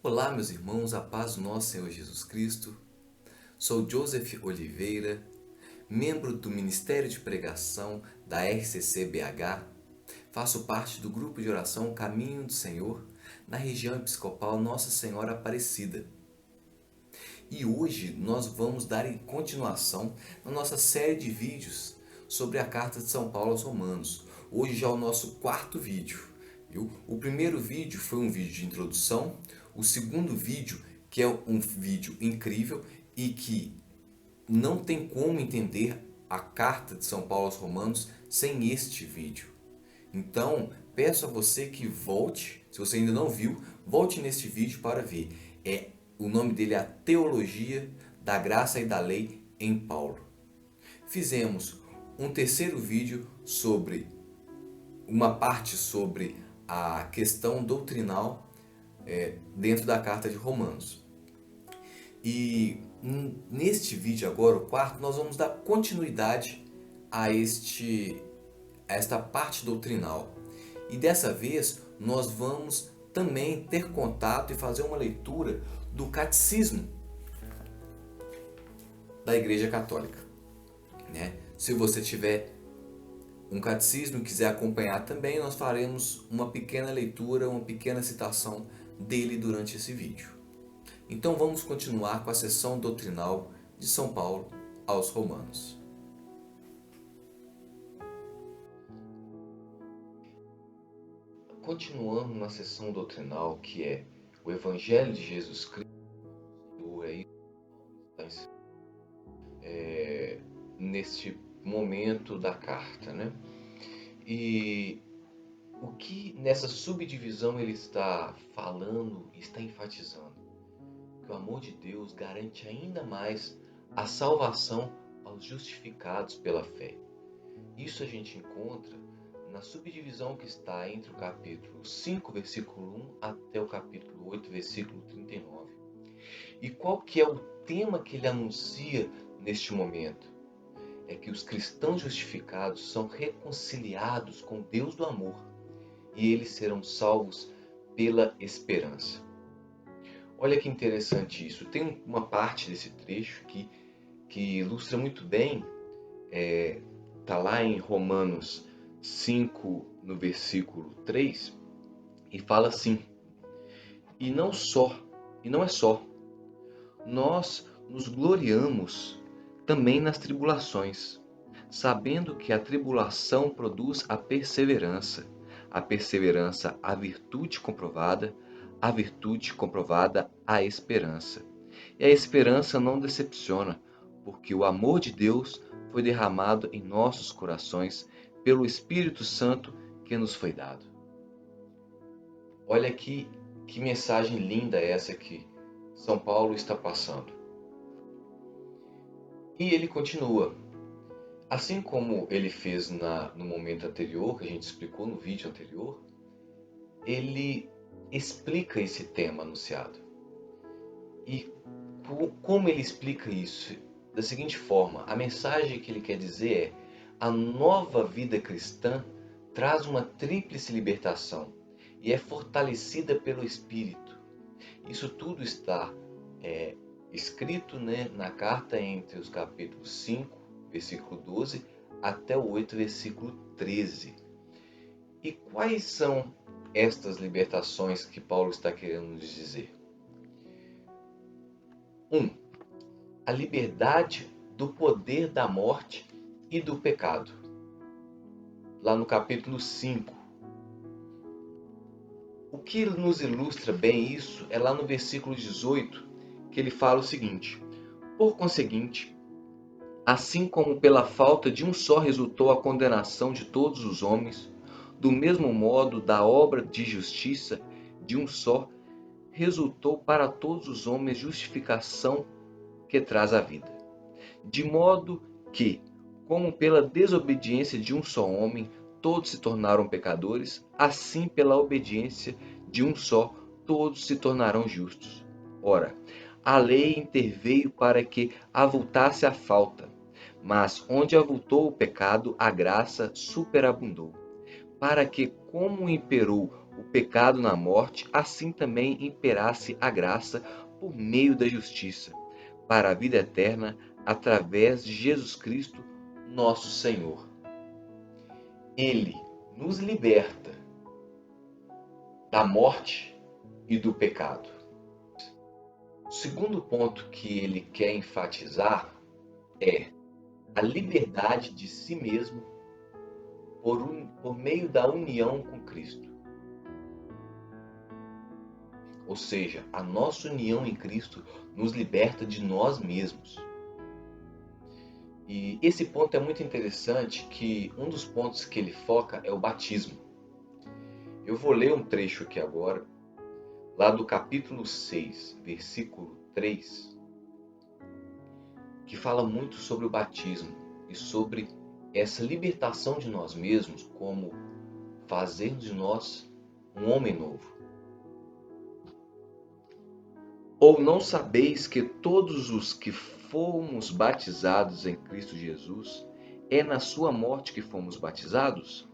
Olá, meus irmãos, a paz do nosso Senhor Jesus Cristo. Sou Joseph Oliveira, membro do Ministério de Pregação da RCC BH. Faço parte do grupo de oração Caminho do Senhor, na região episcopal Nossa Senhora Aparecida. E hoje nós vamos dar continuação na nossa série de vídeos sobre a Carta de São Paulo aos Romanos. Hoje já é o nosso quarto vídeo. Viu? O primeiro vídeo foi um vídeo de introdução. O segundo vídeo, que é um vídeo incrível e que não tem como entender a Carta de São Paulo aos Romanos sem este vídeo. Então, peço a você que volte, se você ainda não viu, volte neste vídeo para ver. O nome dele é A Teologia da Graça e da Lei em Paulo. Fizemos um terceiro vídeo sobre uma parte sobre a questão doutrinal dentro da carta de Romanos. E neste vídeo agora, o quarto, nós vamos dar continuidade a esta parte doutrinal. E dessa vez nós vamos também ter contato e fazer uma leitura do catecismo da Igreja Católica. Se você tiver um catecismo e quiser acompanhar também, nós faremos uma pequena leitura, uma pequena citação dele durante esse vídeo. Então vamos continuar com a sessão doutrinal de São Paulo aos Romanos. Continuando na sessão doutrinal, que é o Evangelho de Jesus Cristo, neste momento da carta, E o que nessa subdivisão ele está falando, está enfatizando? Que o amor de Deus garante ainda mais a salvação aos justificados pela fé. Isso a gente encontra na subdivisão que está entre o capítulo 5, versículo 1 até o capítulo 8, versículo 39. E qual que é o tema que ele anuncia neste momento? É que os cristãos justificados são reconciliados com Deus do amor e eles serão salvos pela esperança. Olha que interessante isso. Tem uma parte desse trecho que ilustra muito bem, está lá em Romanos 5, no versículo 3, e fala assim: e não é só, nós nos gloriamos também nas tribulações, sabendo que a tribulação produz a perseverança a virtude comprovada, a esperança. E a esperança não decepciona, porque o amor de Deus foi derramado em nossos corações pelo Espírito Santo que nos foi dado. Olha que mensagem linda essa que São Paulo está passando. E ele continua. Assim como ele fez no momento anterior, que a gente explicou no vídeo anterior, ele explica esse tema anunciado. E como ele explica isso? Da seguinte forma, a mensagem que ele quer dizer é: a nova vida cristã traz uma tríplice libertação e é fortalecida pelo Espírito. Isso tudo está escrito na carta entre os capítulos 5, versículo 12, até o 8, versículo 13. E quais são estas libertações que Paulo está querendo nos dizer? 1. A liberdade do poder da morte e do pecado. Lá no capítulo 5. O que nos ilustra bem isso é lá no versículo 18, que ele fala o seguinte: por conseguinte, assim como pela falta de um só resultou a condenação de todos os homens, do mesmo modo da obra de justiça de um só, resultou para todos os homens justificação que traz a vida. De modo que, como pela desobediência de um só homem, todos se tornaram pecadores, assim pela obediência de um só, todos se tornarão justos. Ora, a lei interveio para que avultasse a falta, mas onde avultou o pecado, a graça superabundou, para que, como imperou o pecado na morte, assim também imperasse a graça por meio da justiça, para a vida eterna, através de Jesus Cristo, nosso Senhor. Ele nos liberta da morte e do pecado. O segundo ponto que ele quer enfatizar é a liberdade de si mesmo por meio da união com Cristo. Ou seja, a nossa união em Cristo nos liberta de nós mesmos. E esse ponto é muito interessante, que um dos pontos que ele foca é o batismo. Eu vou ler um trecho aqui agora, lá do capítulo 6, versículo 3, que fala muito sobre o batismo e sobre essa libertação de nós mesmos, como fazer de nós um homem novo. Ou não sabeis que todos os que fomos batizados em Cristo Jesus, é na sua morte que fomos batizados?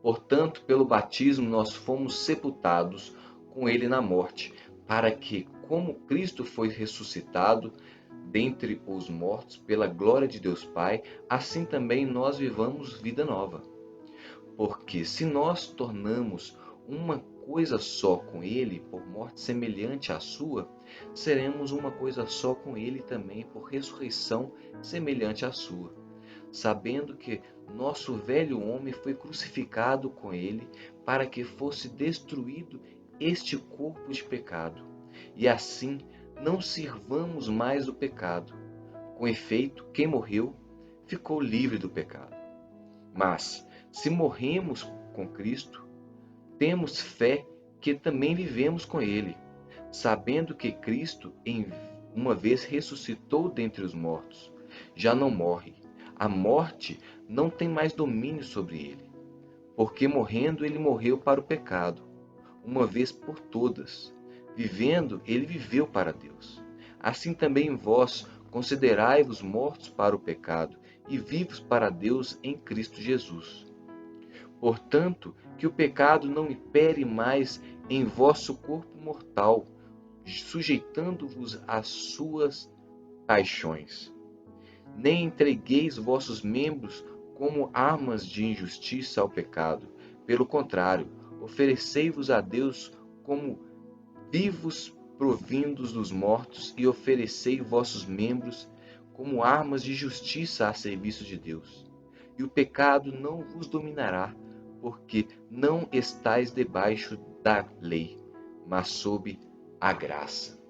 Portanto, pelo batismo nós fomos sepultados com ele na morte, para que, como Cristo foi ressuscitado dentre os mortos pela glória de Deus Pai, assim também nós vivamos vida nova. Porque se nós tornamos uma coisa só com ele por morte semelhante à sua, seremos uma coisa só com ele também por ressurreição semelhante à sua, sabendo que nosso velho homem foi crucificado com ele para que fosse destruído este corpo de pecado, e assim não sirvamos mais do pecado. Com efeito, quem morreu ficou livre do pecado. Mas, se morremos com Cristo, temos fé que também vivemos com ele, sabendo que Cristo, uma vez ressuscitou dentre os mortos, já não morre. A morte não tem mais domínio sobre ele, porque morrendo ele morreu para o pecado, uma vez por todas. Vivendo, ele viveu para Deus. Assim também vós considerai-vos mortos para o pecado e vivos para Deus em Cristo Jesus. Portanto, que o pecado não impere mais em vosso corpo mortal, sujeitando-vos às suas paixões. Nem entregueis vossos membros como armas de injustiça ao pecado. Pelo contrário, oferecei-vos a Deus como vivos provindos dos mortos e oferecei vossos membros como armas de justiça a serviço de Deus. E o pecado não vos dominará, porque não estáis debaixo da lei, mas sob a graça.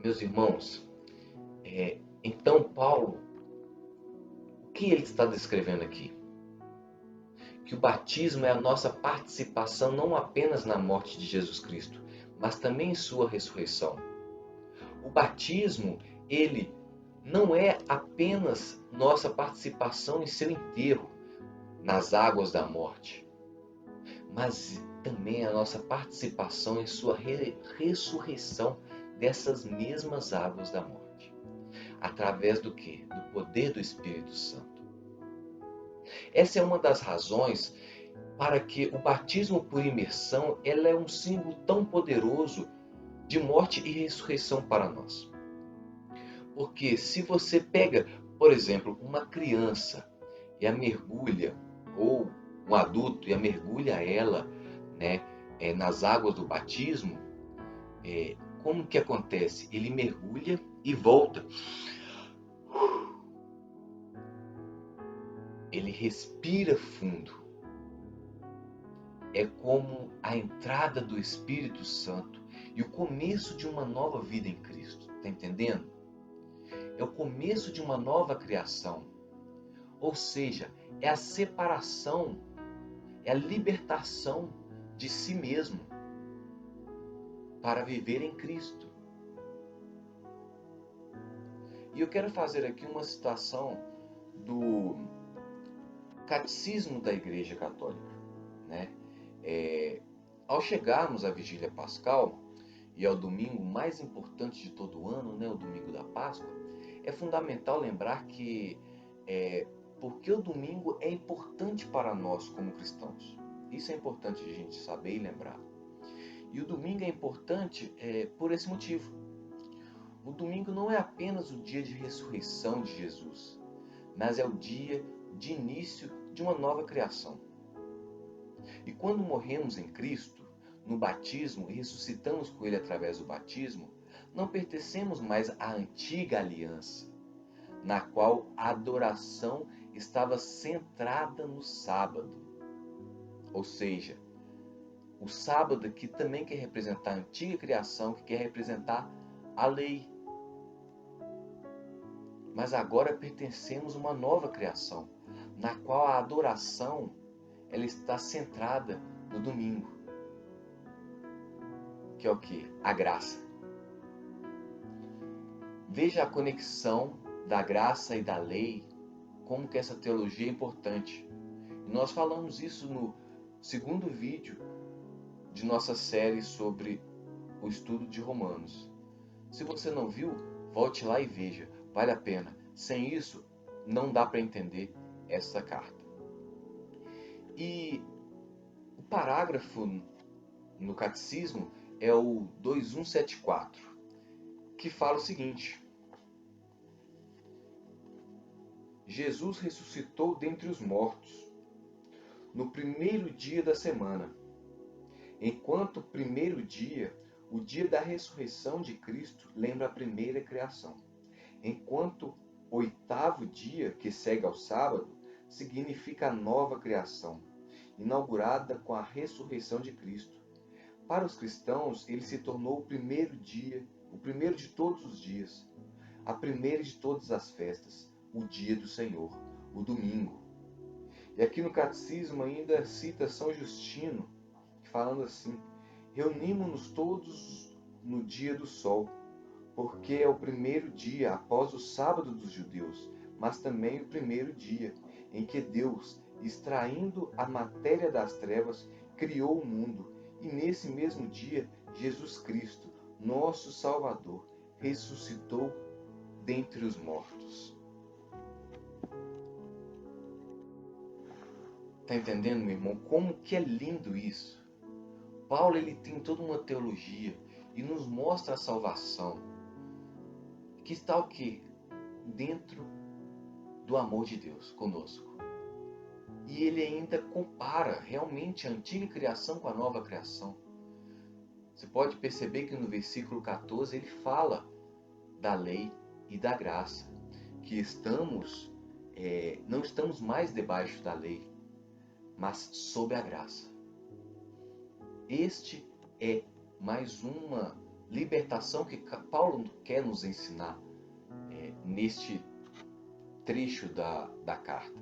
Meus irmãos, então Paulo, o que ele está descrevendo aqui? Que o batismo é a nossa participação não apenas na morte de Jesus Cristo, mas também em sua ressurreição. O batismo, ele não é apenas nossa participação em seu enterro nas águas da morte, mas também a nossa participação em sua ressurreição dessas mesmas águas da morte. Através do quê? Do poder do Espírito Santo. Essa é uma das razões para que o batismo por imersão ela é um símbolo tão poderoso de morte e ressurreição para nós. Porque se você pega, por exemplo, uma criança e a mergulha, ou um adulto e a mergulha ela, nas águas do batismo, como que acontece? Ele mergulha e volta. Ele respira fundo. É como a entrada do Espírito Santo e o começo de uma nova vida em Cristo. Está entendendo? É o começo de uma nova criação. Ou seja, é a separação, é a libertação de si mesmo para viver em Cristo. E eu quero fazer aqui uma citação do Catecismo da Igreja Católica. Ao chegarmos à Vigília Pascal e ao domingo mais importante de todo o ano, o domingo da Páscoa, é fundamental lembrar que porque o domingo é importante para nós como cristãos. Isso é importante a gente saber e lembrar. E o domingo é importante por esse motivo. O domingo não é apenas o dia de ressurreição de Jesus, mas é o dia de início de uma nova criação. E quando morremos em Cristo, no batismo, e ressuscitamos com Ele através do batismo, não pertencemos mais à antiga aliança, na qual a adoração estava centrada no sábado. Ou seja, o sábado que também quer representar a antiga criação, que quer representar a lei. Mas agora pertencemos a uma nova criação, na qual a adoração ela está centrada no domingo. Que é o quê? A graça. Veja a conexão da graça e da lei, como que essa teologia é importante. E nós falamos isso no segundo vídeo de nossa série sobre o estudo de Romanos. Se você não viu, volte lá e veja, vale a pena. Sem isso, não dá para entender essa carta. E o parágrafo no catecismo é o 2174, que fala o seguinte: Jesus ressuscitou dentre os mortos no primeiro dia da semana. Enquanto o primeiro dia, o dia da ressurreição de Cristo, lembra a primeira criação. Enquanto o oitavo dia, que segue ao sábado, significa a nova criação, inaugurada com a ressurreição de Cristo. Para os cristãos, ele se tornou o primeiro dia, o primeiro de todos os dias, a primeira de todas as festas, o dia do Senhor, o domingo. E aqui no Catecismo ainda cita São Justino, falando assim: reunimos-nos todos no dia do sol, porque é o primeiro dia após o sábado dos judeus, mas também o primeiro dia em que Deus, extraindo a matéria das trevas, criou o mundo, e nesse mesmo dia Jesus Cristo, nosso Salvador, ressuscitou dentre os mortos. Está entendendo, meu irmão? Como que é lindo isso? Paulo ele tem toda uma teologia e nos mostra a salvação, que está o quê? Dentro do amor de Deus conosco. E ele ainda compara realmente a antiga criação com a nova criação. Você pode perceber que no versículo 14 ele fala da lei e da graça, que não estamos mais debaixo da lei, mas sob a graça. Este é mais uma libertação que Paulo quer nos ensinar neste trecho da carta.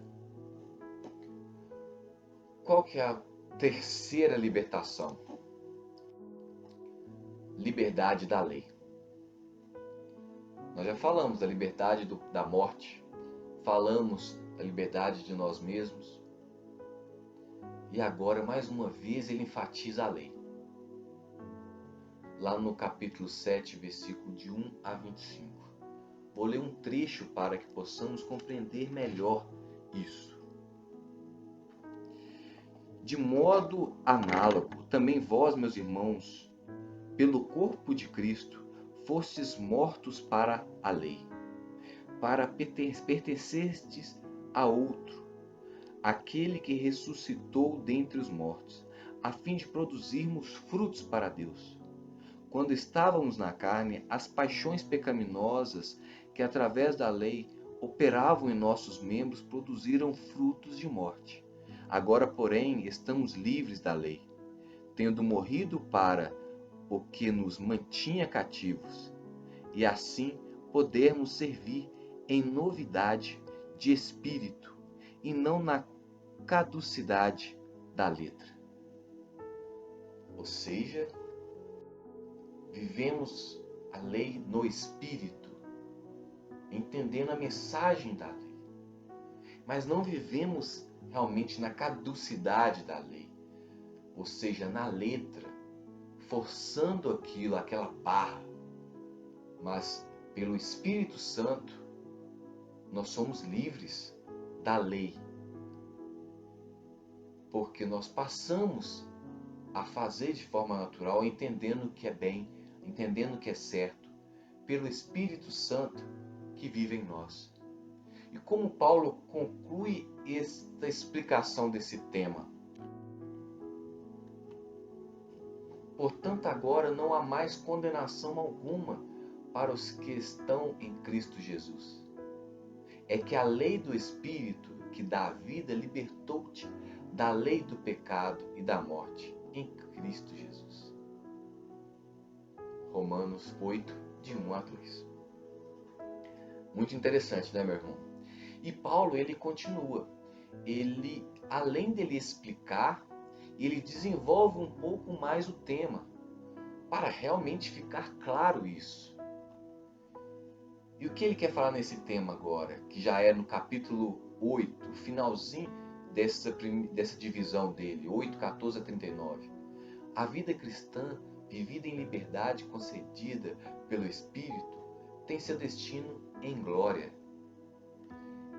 Qual que é a terceira libertação? Liberdade da lei. Nós já falamos da liberdade da morte, falamos da liberdade de nós mesmos, e agora, mais uma vez, ele enfatiza a lei. Lá no capítulo 7, versículo de 1 a 25. Vou ler um trecho para que possamos compreender melhor isso. De modo análogo, também vós, meus irmãos, pelo corpo de Cristo, fostes mortos para a lei, para pertencerdes a outro, aquele que ressuscitou dentre os mortos, a fim de produzirmos frutos para Deus. Quando estávamos na carne, as paixões pecaminosas que através da lei operavam em nossos membros produziram frutos de morte. Agora, porém, estamos livres da lei, tendo morrido para o que nos mantinha cativos, e assim podermos servir em novidade de espírito e não na caducidade da letra. Ou seja, vivemos a lei no espírito, entendendo a mensagem da lei, mas não vivemos realmente na caducidade da lei, ou seja, na letra, forçando aquela barra, mas pelo Espírito Santo nós somos livres da lei. porque nós passamos a fazer de forma natural, entendendo o que é bem, entendendo o que é certo, pelo Espírito Santo que vive em nós. E como Paulo conclui esta explicação desse tema? Portanto, agora não há mais condenação alguma para os que estão em Cristo Jesus. É que a lei do Espírito que dá a vida libertou-te da lei do pecado e da morte em Cristo Jesus. Romanos 8, de 1 a 2. Muito interessante, né, meu irmão? E Paulo, ele continua. Além dele explicar, ele desenvolve um pouco mais o tema, para realmente ficar claro isso. E o que ele quer falar nesse tema agora, que já é no capítulo 8, o finalzinho dessa divisão dele, 8, 14 a 39. A vida cristã, vivida em liberdade concedida pelo Espírito, tem seu destino em glória.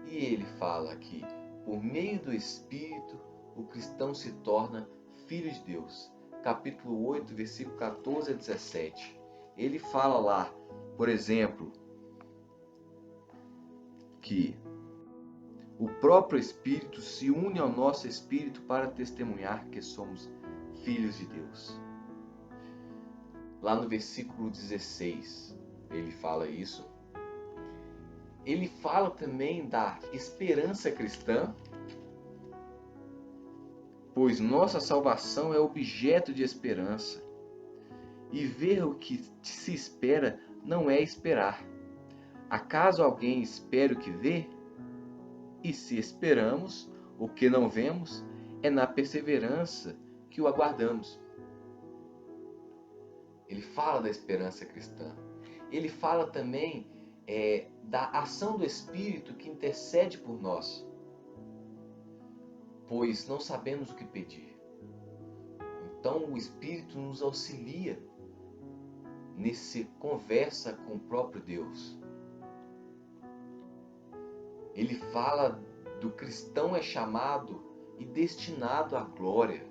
E ele fala que, por meio do Espírito, o cristão se torna filho de Deus. Capítulo 8, versículo 14 a 17. Ele fala lá, por exemplo, que o próprio Espírito se une ao nosso Espírito para testemunhar que somos filhos de Deus. Lá no versículo 16, ele fala isso. Ele fala também da esperança cristã, pois nossa salvação é objeto de esperança. E ver o que se espera não é esperar. Acaso alguém espera o que vê? E se esperamos o que não vemos, é na perseverança que o aguardamos. Ele fala da esperança cristã. Ele fala também da ação do Espírito que intercede por nós, pois não sabemos o que pedir. Então o Espírito nos auxilia nesse conversa com o próprio Deus. Ele fala do cristão é chamado e destinado à glória.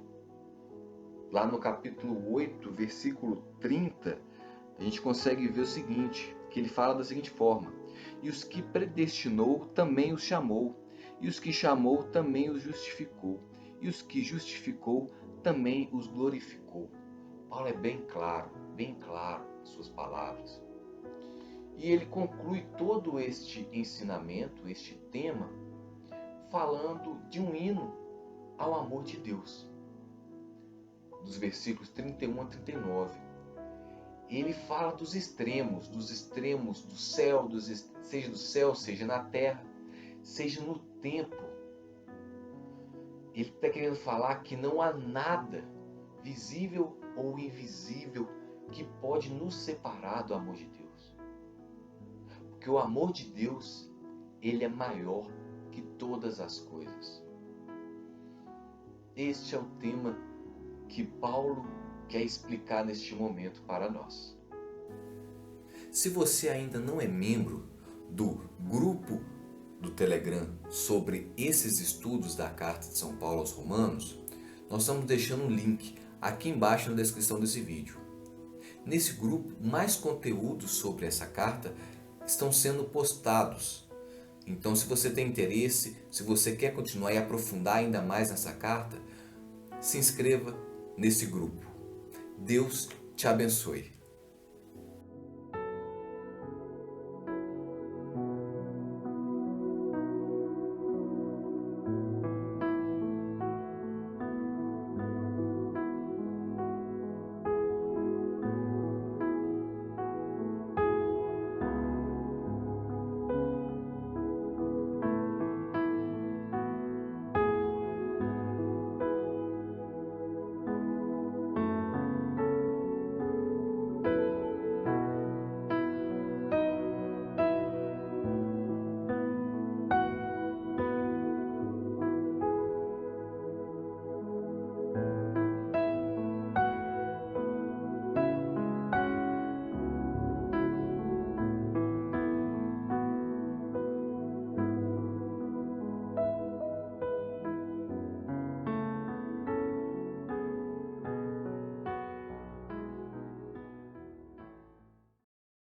Lá no capítulo 8, versículo 30, a gente consegue ver o seguinte, que ele fala da seguinte forma: e os que predestinou também os chamou, e os que chamou também os justificou, e os que justificou também os glorificou. Paulo é bem claro em suas palavras. E ele conclui todo este ensinamento, este tema, falando de um hino ao amor de Deus. Dos versículos 31 a 39. Ele fala dos extremos do céu, seja do céu, seja na terra, seja no tempo. Ele está querendo falar que não há nada, visível ou invisível, que pode nos separar do amor de Deus. Porque o amor de Deus, ele é maior que todas as coisas. Este é o tema que Paulo quer explicar neste momento para nós. Se você ainda não é membro do grupo do Telegram sobre esses estudos da Carta de São Paulo aos Romanos, nós estamos deixando um link aqui embaixo na descrição desse vídeo. Nesse grupo, mais conteúdos sobre essa carta estão sendo postados. Então, se você tem interesse, se você quer continuar e aprofundar ainda mais nessa carta, se inscreva nesse grupo. Deus te abençoe.